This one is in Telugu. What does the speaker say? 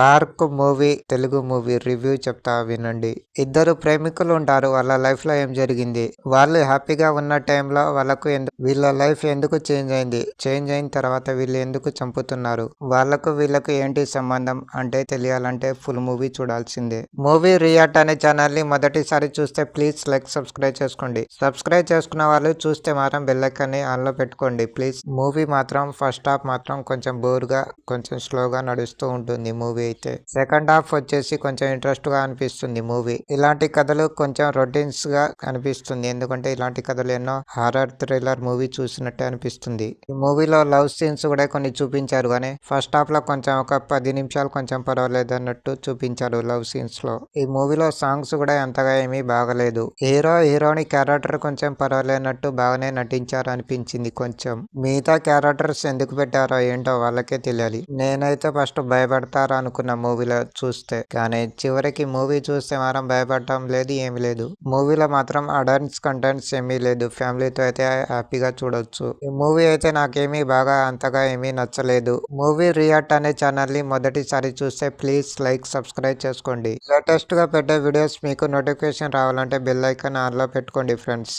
Spark movie Telugu movie review చెప్తా వినండి. ఇద్దరు ప్రేమికులు ఉంటారు. వాళ్ళ లైఫ్ లో ఏం జరిగింది, వాళ్ళు హ్యాపీగా ఉన్న టైంలో వాళ్ళకు వీళ్ళ లైఫ్ ఎందుకు చేంజ్ అయింది, చేంజ్ అయిన తర్వాత వీళ్ళు ఎందుకు చంపుతున్నారు, వాళ్ళకు వీళ్ళకు ఏంటి సంబంధం అంటే తెలియాలంటే ఫుల్ మూవీ చూడాల్సిందే. మూవీ రియాక్ట్ అనే ఛానల్ ని మొదటిసారి చూస్తే ప్లీజ్ లైక్ సబ్స్క్రైబ్ చేసుకోండి. సబ్స్క్రైబ్ చేసుకున్న వాళ్ళు చూస్తే మాత్రం బెల్ ఐకాన్ ని ఆన్ లో పెట్టుకోండి ప్లీజ్. మూవీ మాత్రం ఫస్ట్ హాఫ్ మాత్రం కొంచెం బోర్ గా కొంచెం స్లోగా నడుస్తూ ఉంటుంది మూవీ అయితే. సెకండ్ హాఫ్ వచ్చేసి కొంచెం ఇంట్రెస్ట్ గా అనిపిస్తుంది మూవీ. ఇలాంటి కథలు కొంచెం రొటీన్స్ గా అనిపిస్తుంది, ఎందుకంటే ఇలాంటి కథలు ఎన్నో హారర్ థ్రిల్లర్ మూవీ చూసినట్టే అనిపిస్తుంది. ఈ మూవీలో లవ్ సీన్స్ కూడా కొన్ని చూపించారు, కానీ ఫస్ట్ హాఫ్ లో కొంచెం ఒక 10 నిమిషాలు కొంచెం పర్వాలేదు అన్నట్టు చూపించారు లవ్ సీన్స్ లో. ఈ మూవీలో సాంగ్స్ కూడా అంతగా ఏమీ బాగలేదు. హీరో హీరోని క్యారెక్టర్ కొంచెం పర్వాలేనట్టు బాగానే నటించారు అనిపించింది. కొంచెం మిగతా క్యారెక్టర్స్ ఎందుకు పెట్టారో ఏంటో వాళ్ళకే తెలియాలి. నేనైతే ఫస్ట్ భయపడతారా అనుకున్న మూవీలో చూస్తే, కానీ చివరికి మూవీ చూస్తే మాత్రం భయపడటం లేదు, ఏమీ లేదు. మూవీలో మాత్రం అడల్ట్స్ కంటెంట్స్ ఏమీ లేదు, ఫ్యామిలీతో అయితే హ్యాపీగా చూడొచ్చు. ఈ మూవీ అయితే నాకేమీ బాగా అంతగా ఏమీ నచ్చలేదు. మూవీ రియాక్ట్ అనే ఛానల్ ని మొదటిసారి చూస్తే ప్లీజ్ లైక్ సబ్స్క్రైబ్ చేసుకోండి. లేటెస్ట్ గా పెట్టే వీడియోస్ మీకు నోటిఫికేషన్ రావాలంటే బెల్ ఐకాన్ ఆన్ లో పెట్టుకోండి ఫ్రెండ్స్.